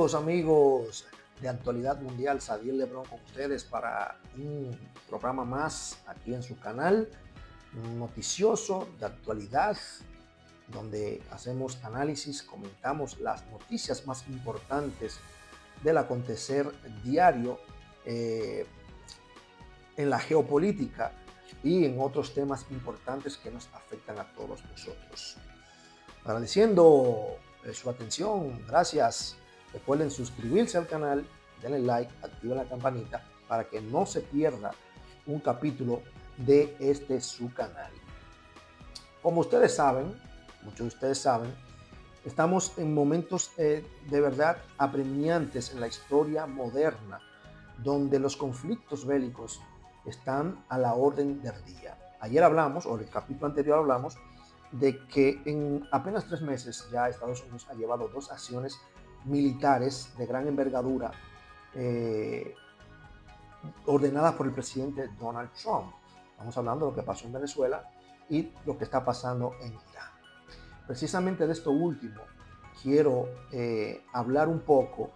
Saludos amigos de Actualidad Mundial, Sadiel Lebrón con ustedes para un programa más aquí en su canal, noticioso de actualidad, donde hacemos análisis, comentamos las noticias más importantes del acontecer diario en la geopolítica y en otros temas importantes que nos afectan a todos nosotros. Agradeciendo su atención, gracias. Recuerden suscribirse al canal, denle like, activen la campanita para que no se pierda un capítulo de su canal. Como ustedes saben, muchos de ustedes saben, estamos en momentos de verdad apremiantes en la historia moderna, donde los conflictos bélicos están a la orden del día. Ayer hablamos, o en el capítulo anterior hablamos, de que en apenas 3 meses ya Estados Unidos ha llevado 2 acciones militares de gran envergadura ordenadas por el presidente Donald Trump. Estamos hablando de lo que pasó en Venezuela y lo que está pasando en Irán. Precisamente de esto último quiero hablar un poco,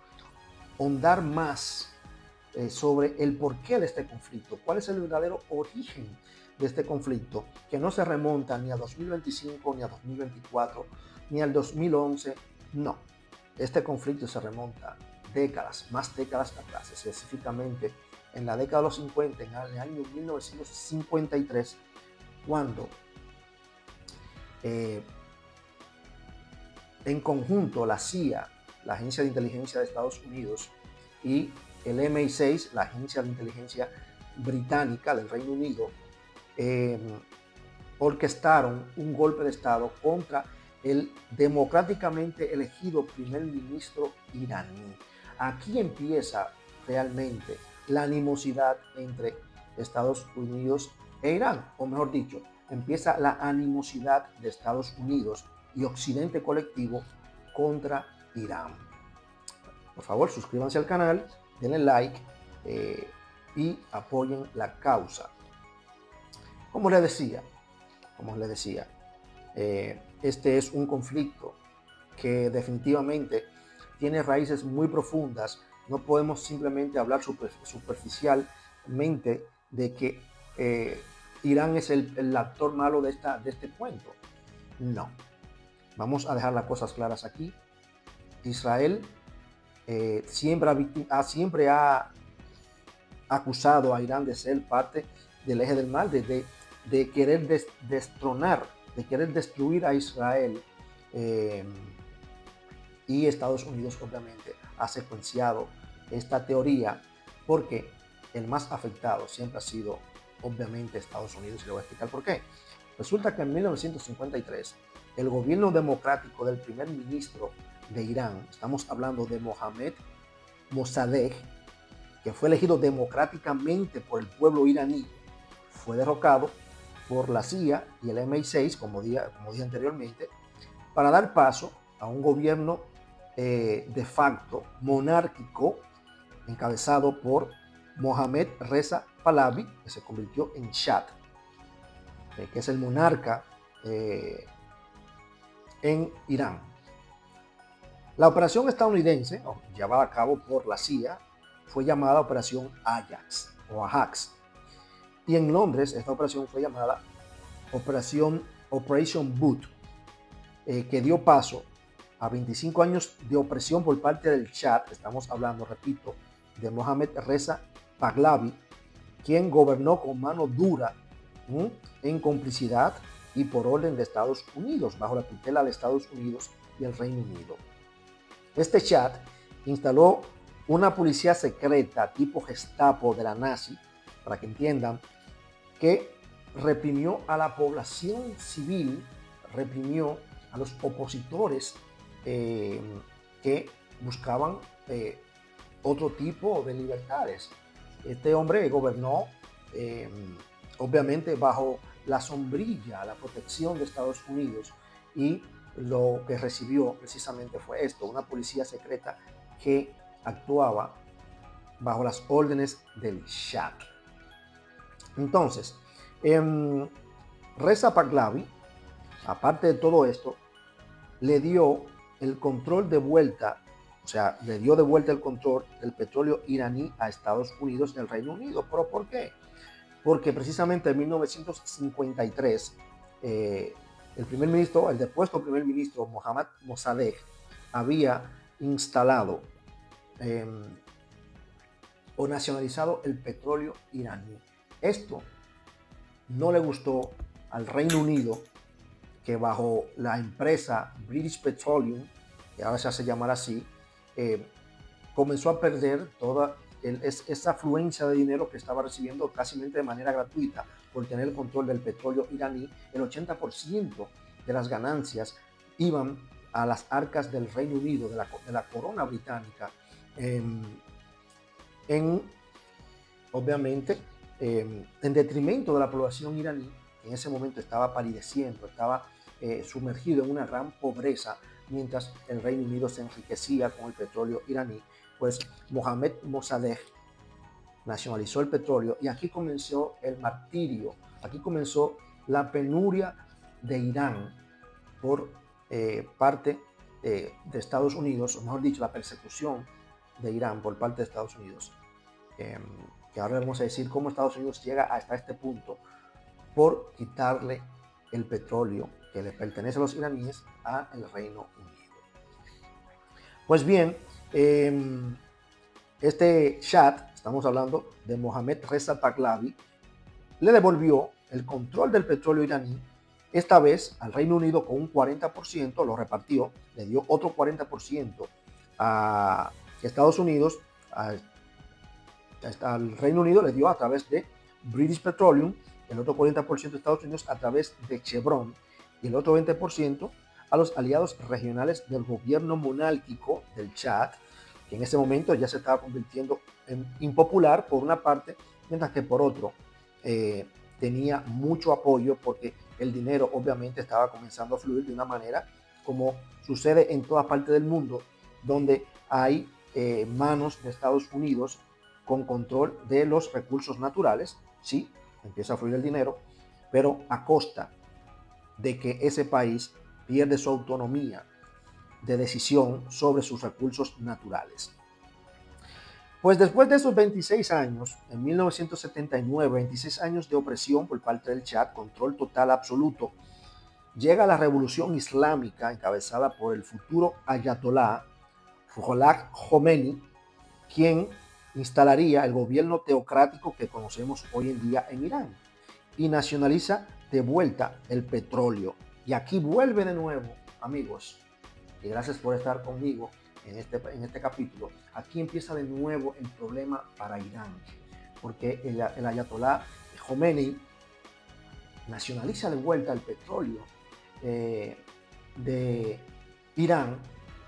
ahondar más sobre el porqué de este conflicto, cuál es el verdadero origen de este conflicto, que no se remonta ni a 2025, ni a 2024, ni al 2011, no. Este conflicto se remonta décadas, más décadas atrás, específicamente en la década de los 50, en el año 1953, cuando en conjunto la CIA, la Agencia de Inteligencia de Estados Unidos, y el MI6, la Agencia de Inteligencia Británica del Reino Unido, orquestaron un golpe de Estado contra el democráticamente elegido primer ministro iraní. Aquí empieza realmente la animosidad entre Estados Unidos e Irán, o mejor dicho, empieza la animosidad de Estados Unidos y Occidente colectivo contra Irán. Por favor, suscríbanse al canal, denle like y apoyen la causa. Como les decía, este es un conflicto que definitivamente tiene raíces muy profundas. No podemos simplemente hablar superficialmente de que Irán es el actor malo de este cuento. No. Vamos a dejar las cosas claras aquí. Israel siempre ha acusado a Irán de ser parte del eje del mal, de querer destronar, de querer destruir a Israel, y Estados Unidos obviamente ha secuenciado esta teoría porque el más afectado siempre ha sido obviamente Estados Unidos, y le voy a explicar por qué. Resulta que en 1953 el gobierno democrático del primer ministro de Irán, estamos hablando de Mohammad Mossadegh, que fue elegido democráticamente por el pueblo iraní, fue derrocado por la CIA y el MI6, como dije anteriormente, para dar paso a un gobierno de facto monárquico encabezado por Mohammad Reza Pahlavi, que se convirtió en Shah, que es el monarca en Irán. La operación estadounidense, llevada a cabo por la CIA, fue llamada Operación Ajax o Ajax. Y en Londres esta operación fue llamada Operation Boot, que dio paso a 25 años de opresión por parte del Shah. Estamos hablando, repito, de Mohammad Reza Pahlavi, quien gobernó con mano dura, en complicidad y por orden de Estados Unidos, bajo la tutela de Estados Unidos y el Reino Unido. Este Shah instaló una policía secreta tipo Gestapo de la nazi, para que entiendan, que reprimió a la población civil, reprimió a los opositores que buscaban otro tipo de libertades. Este hombre gobernó obviamente bajo la sombrilla, la protección de Estados Unidos, y lo que recibió precisamente fue esto, una policía secreta que actuaba bajo las órdenes del Shah. Entonces, Reza Pahlavi, aparte de todo esto, le dio el control de vuelta O sea, le dio de vuelta el control del petróleo iraní a Estados Unidos del Reino Unido. ¿Pero por qué? Porque precisamente en 1953 el depuesto primer ministro Mohammad Mossadegh había instalado eh, o nacionalizado el petróleo iraní. Esto no le gustó al Reino Unido, que bajo la empresa British Petroleum, que ahora se hace llamar así, comenzó a perder toda esa afluencia de dinero que estaba recibiendo casi de manera gratuita por tener el control del petróleo iraní. El 80% de las ganancias iban a las arcas del Reino Unido, de la corona británica, obviamente, en detrimento de la población iraní, que en ese momento estaba palideciendo, estaba sumergido en una gran pobreza, mientras el Reino Unido se enriquecía con el petróleo iraní. Pues Mohammad Mossadegh nacionalizó el petróleo y aquí comenzó el martirio, aquí comenzó la penuria de Irán por parte de Estados Unidos, o mejor dicho, la persecución de Irán por parte de Estados Unidos. Que ahora vamos a decir cómo Estados Unidos llega hasta este punto por quitarle el petróleo que le pertenece a los iraníes al Reino Unido. Pues bien, este Shah, estamos hablando de Mohammad Reza Pahlavi, le devolvió el control del petróleo iraní, esta vez al Reino Unido con un 40%, lo repartió, le dio otro 40% a Estados Unidos, al Reino Unido le dio a través de British Petroleum, el otro 40% de Estados Unidos a través de Chevron y el otro 20% a los aliados regionales del gobierno monárquico del Chad, que en ese momento ya se estaba convirtiendo en impopular por una parte, mientras que por otro tenía mucho apoyo porque el dinero obviamente estaba comenzando a fluir de una manera como sucede en toda parte del mundo, donde hay manos de Estados Unidos con control de los recursos naturales. Sí, empieza a fluir el dinero, pero a costa de que ese país pierde su autonomía de decisión sobre sus recursos naturales. Pues después de esos 26 años, en 1979, 26 años de opresión por parte del Chad, control total absoluto, llega la revolución islámica encabezada por el futuro ayatolá Ruhollah Khomeini, quien instalaría el gobierno teocrático que conocemos hoy en día en Irán y nacionaliza de vuelta el petróleo. Y aquí vuelve de nuevo, amigos, y gracias por estar conmigo en este capítulo. Aquí empieza de nuevo el problema para Irán, porque el ayatolá Khomeini nacionaliza de vuelta el petróleo de Irán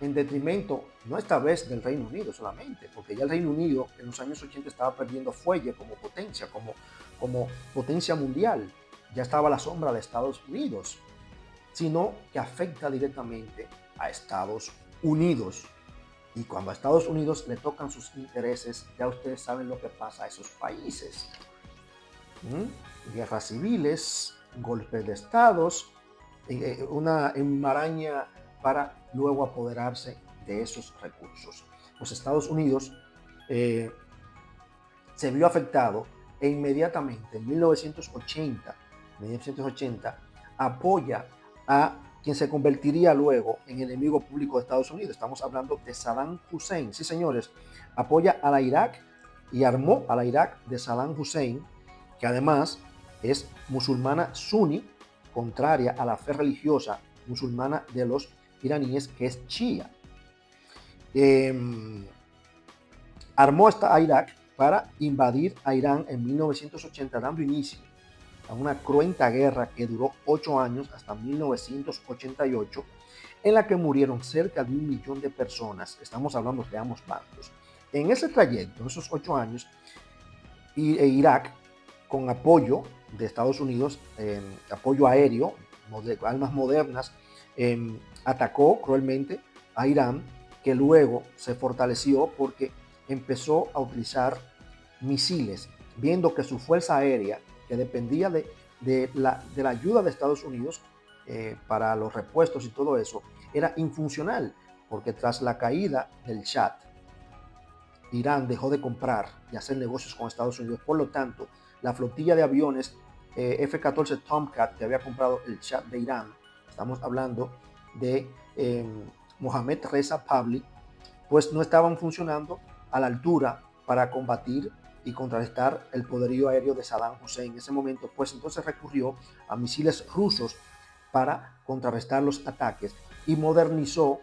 en detrimento, no esta vez del Reino Unido solamente, porque ya el Reino Unido en los años 80 estaba perdiendo fuelle como potencia, como potencia mundial, ya estaba a la sombra de Estados Unidos, sino que afecta directamente a Estados Unidos. Y cuando a Estados Unidos le tocan sus intereses, ya ustedes saben lo que pasa a esos países. Guerras civiles, golpes de estados, una enmaraña para luego apoderarse de esos recursos. Los Estados Unidos se vio afectado e inmediatamente en 1980 apoya a quien se convertiría luego en enemigo público de Estados Unidos. Estamos hablando de Saddam Hussein. Sí, señores, apoya a la Irak y armó a la Irak de Saddam Hussein, que además es musulmana suní, contraria a la fe religiosa musulmana de los iraníes, que es Shia. Armó a Irak para invadir a Irán en 1980, dando inicio a una cruenta guerra que duró 8 años hasta 1988, en la que murieron cerca de 1 millón de personas. Estamos hablando de ambos bandos. En ese trayecto, en esos 8 años, Irak, con apoyo de Estados Unidos, apoyo aéreo, armas modernas, atacó cruelmente a Irán, que luego se fortaleció porque empezó a utilizar misiles, viendo que su fuerza aérea, que dependía de la ayuda de Estados Unidos para los repuestos y todo eso, era infuncional, porque tras la caída del Shah, Irán dejó de comprar y hacer negocios con Estados Unidos. Por lo tanto, la flotilla de aviones F-14 Tomcat que había comprado el Shah de Irán, estamos hablando de Mohammad Reza Pahlavi, pues no estaban funcionando a la altura para combatir y contrarrestar el poderío aéreo de Saddam Hussein. En ese momento, pues entonces recurrió a misiles rusos para contrarrestar los ataques y modernizó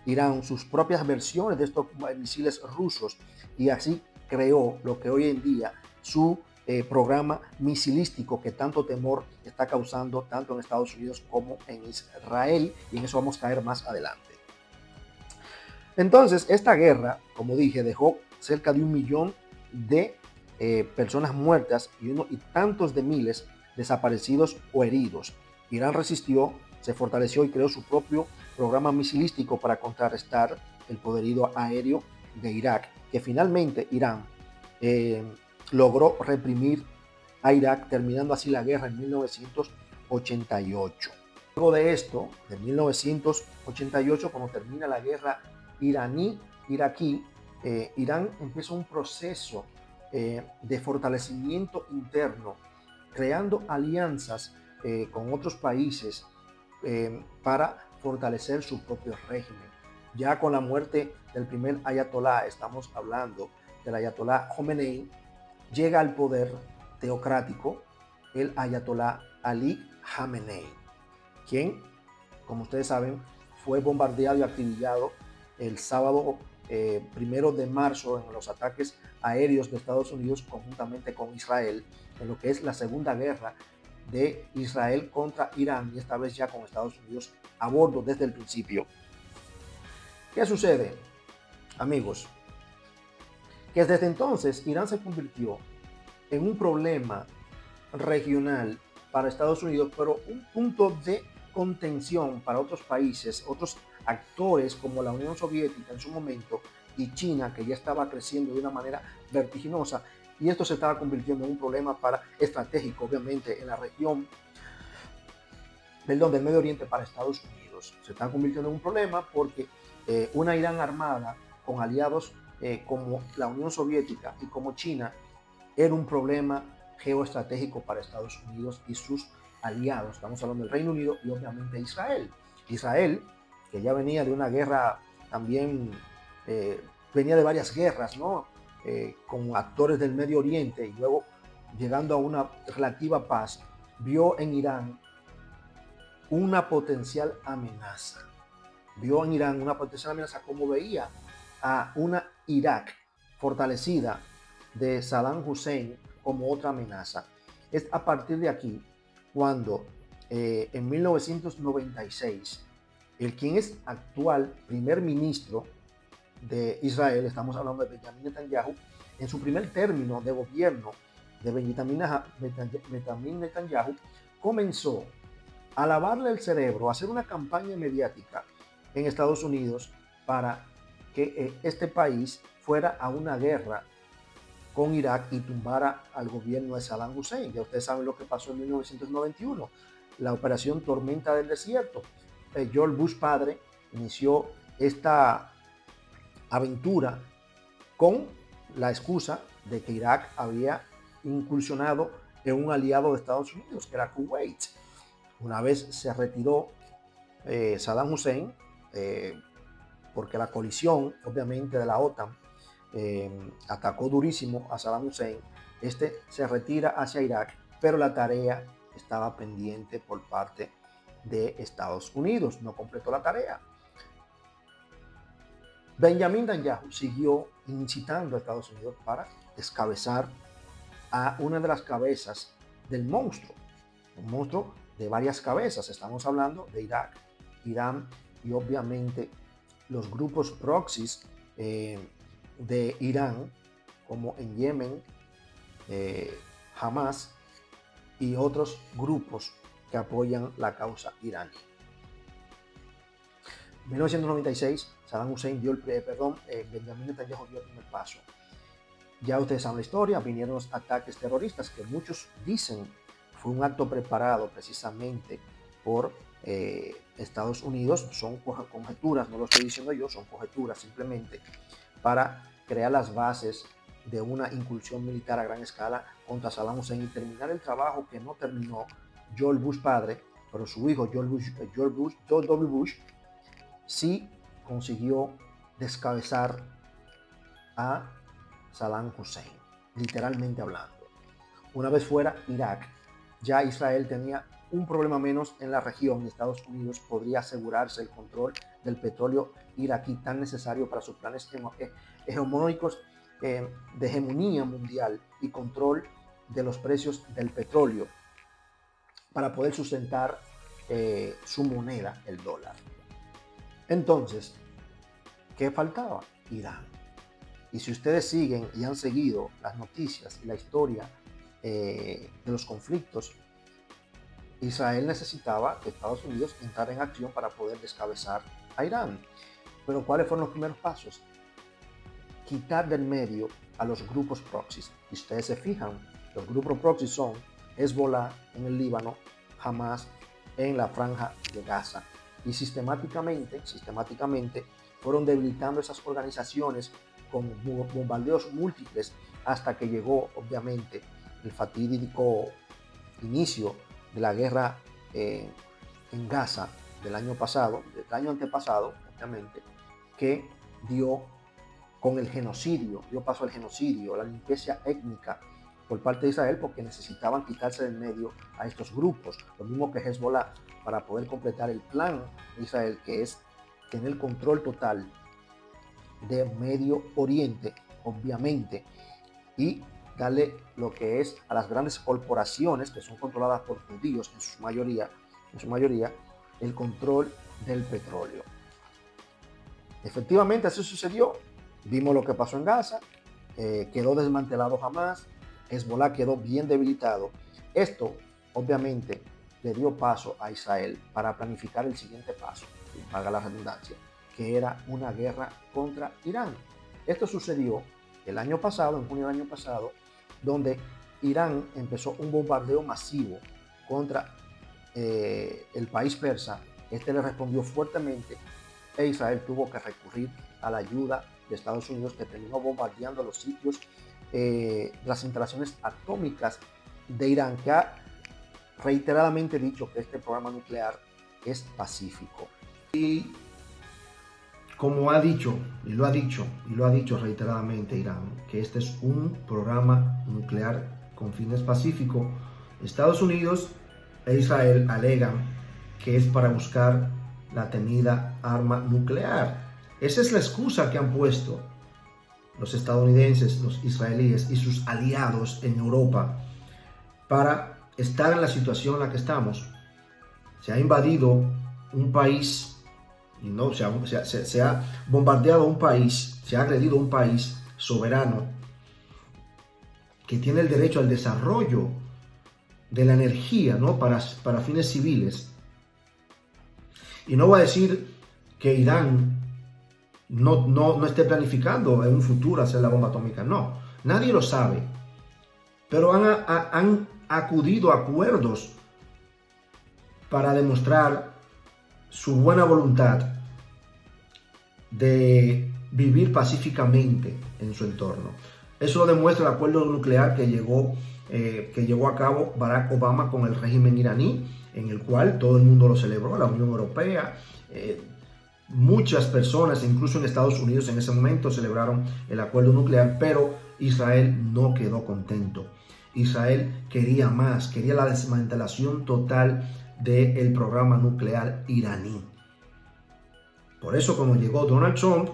Irán sus propias versiones de estos misiles rusos y así creó lo que hoy en día su programa misilístico que tanto temor está causando tanto en Estados Unidos como en Israel, y en eso vamos a caer más adelante. Entonces, esta guerra, como dije, dejó cerca de 1 millón de personas muertas y tantos de miles desaparecidos o heridos. Irán resistió, se fortaleció y creó su propio programa misilístico para contrarrestar el poderío aéreo de Irak, que finalmente Irán logró reprimir a Irak, terminando así la guerra en 1988. Luego de esto, de 1988, cuando termina la guerra iraní-iraquí, Irán empieza un proceso de fortalecimiento interno, creando alianzas con otros países para fortalecer su propio régimen. Ya con la muerte del primer ayatolá, estamos hablando del ayatolá Khomeini, llega al poder teocrático el ayatolá Ali Khamenei, quien, como ustedes saben, fue bombardeado y acribillado el sábado 1 de marzo en los ataques aéreos de Estados Unidos conjuntamente con Israel, en lo que es la segunda guerra de Israel contra Irán, y esta vez ya con Estados Unidos a bordo desde el principio. ¿Qué sucede, amigos? Que desde entonces Irán se convirtió en un problema regional para Estados Unidos, pero un punto de contención para otros países, otros actores como la Unión Soviética en su momento y China, que ya estaba creciendo de una manera vertiginosa, y esto se estaba convirtiendo en un problema estratégico, obviamente, en la región del Medio Oriente para Estados Unidos. Se está convirtiendo en un problema porque una Irán armada con aliados como la Unión Soviética y como China era un problema geoestratégico para Estados Unidos y sus aliados. Estamos hablando del Reino Unido y obviamente Israel. Israel, que ya venía de una guerra también, venía de varias guerras, ¿no? Con actores del Medio Oriente, y luego llegando a una relativa paz, vio en Irán una potencial amenaza. Vio en Irán una potencial amenaza, como veía a una Irak fortalecida de Saddam Hussein como otra amenaza. Es a partir de aquí cuando en 1996 quien es actual primer ministro de Israel, estamos hablando de Benjamin Netanyahu, en su primer término de gobierno de Benjamin Netanyahu, comenzó a lavarle el cerebro, a hacer una campaña mediática en Estados Unidos para que este país fuera a una guerra con Irak y tumbara al gobierno de Saddam Hussein. Ya ustedes saben lo que pasó en 1991, la operación Tormenta del Desierto. George Bush padre inició esta aventura con la excusa de que Irak había incursionado en un aliado de Estados Unidos, que era Kuwait. Una vez se retiró Saddam Hussein, porque la coalición, obviamente, de la OTAN atacó durísimo a Saddam Hussein, este se retira hacia Irak, pero la tarea estaba pendiente por parte de Estados Unidos, no completó la tarea. Benjamin Netanyahu siguió incitando a Estados Unidos para descabezar a una de las cabezas del monstruo, un monstruo de varias cabezas. Estamos hablando de Irak, Irán y obviamente los grupos proxies de Irán, como en Yemen, Hamas y otros grupos que apoyan la causa iraní. En 1996, Saddam Hussein Benjamin Netanyahu dio el primer paso. Ya ustedes saben la historia, vinieron los ataques terroristas que muchos dicen fue un acto preparado precisamente por Estados Unidos. Son conjeturas, no lo estoy diciendo yo, son conjeturas simplemente para crear las bases de una incursión militar a gran escala contra Saddam Hussein y terminar el trabajo que no terminó George Bush padre, pero su hijo George W. Bush sí consiguió descabezar a Saddam Hussein, literalmente hablando. Una vez fuera Irak, ya Israel tenía un problema menos en la región y Estados Unidos podría asegurarse el control del petróleo iraquí tan necesario para sus planes hegemónicos de hegemonía mundial y control de los precios del petróleo para poder sustentar su moneda, el dólar. Entonces, ¿qué faltaba? Irán. Y si ustedes siguen y han seguido las noticias y la historia de los conflictos, Israel necesitaba que Estados Unidos entrara en acción para poder descabezar a Irán. Pero ¿cuáles fueron los primeros pasos? Quitar del medio a los grupos proxies. Y ustedes se fijan, los grupos proxies son Hezbollah en el Líbano, Hamas en la franja de Gaza. Y sistemáticamente fueron debilitando esas organizaciones con bombardeos múltiples hasta que llegó, obviamente, el fatídico inicio de la guerra en Gaza del año antepasado, obviamente, que dio con el genocidio, dio paso al genocidio, la limpieza étnica por parte de Israel, porque necesitaban quitarse del medio a estos grupos, lo mismo que Hezbollah, para poder completar el plan de Israel, que es tener control total de Medio Oriente, obviamente, y darle lo que es a las grandes corporaciones que son controladas por judíos en su mayoría, el control del petróleo. Efectivamente, así sucedió. Vimos lo que pasó en Gaza, quedó desmantelado Hamas, Hezbollah quedó bien debilitado. Esto, obviamente, le dio paso a Israel para planificar el siguiente paso, valga la redundancia, que era una guerra contra Irán. Esto sucedió el año pasado, en junio del año pasado, donde Irán empezó un bombardeo masivo contra el país persa. Este le respondió fuertemente e Israel tuvo que recurrir a la ayuda de Estados Unidos, que terminó bombardeando los sitios, las instalaciones atómicas de Irán, que ha reiteradamente dicho que este programa nuclear es pacífico. Y como ha dicho, y lo ha dicho reiteradamente Irán, que este es un programa nuclear con fines pacíficos, Estados Unidos e Israel alegan que es para buscar la temida arma nuclear. Esa es la excusa que han puesto los estadounidenses, los israelíes y sus aliados en Europa para estar en la situación en la que estamos. Se ha invadido un país, y no, se ha bombardeado un país, se ha agredido un país soberano que tiene el derecho al desarrollo de la energía, ¿no? para fines civiles. Y no voy a decir que Irán no esté planificando en un futuro hacer la bomba atómica, no, nadie lo sabe, pero han acudido a acuerdos para demostrar su buena voluntad de vivir pacíficamente en su entorno. Eso lo demuestra el acuerdo nuclear que llevó a cabo Barack Obama con el régimen iraní, en el cual todo el mundo lo celebró, la Unión Europea, muchas personas, incluso en Estados Unidos en ese momento, celebraron el acuerdo nuclear, pero Israel no quedó contento. Israel quería más, quería la desmantelación total del programa nuclear iraní. Por eso, cuando llegó Donald Trump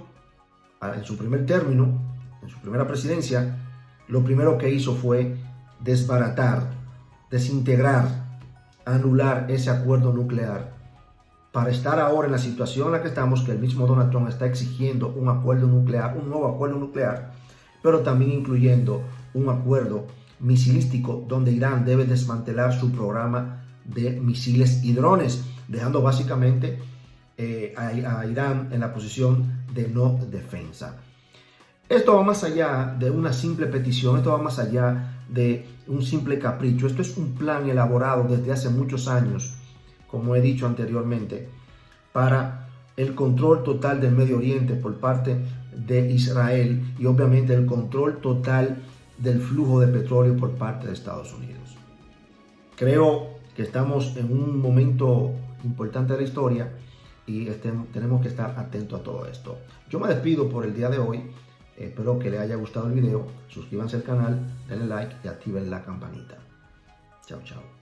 en su primer término, en su primera presidencia, lo primero que hizo fue desbaratar, desintegrar, anular ese acuerdo nuclear, para estar ahora en la situación en la que estamos, que el mismo Donald Trump está exigiendo un acuerdo nuclear, un nuevo acuerdo nuclear, pero también incluyendo un acuerdo misilístico donde Irán debe desmantelar su programa de misiles y drones, dejando básicamente a Irán en la posición de no defensa. Esto va más allá de una simple petición, esto va más allá de un simple capricho. Esto es un plan elaborado desde hace muchos años como he dicho anteriormente, para el control total del Medio Oriente por parte de Israel y obviamente el control total del flujo de petróleo por parte de Estados Unidos. Creo que estamos en un momento importante de la historia y tenemos que estar atentos a todo esto. Yo me despido por el día de hoy. Espero que les haya gustado el video. Suscríbanse al canal, denle like y activen la campanita. Chao, chao.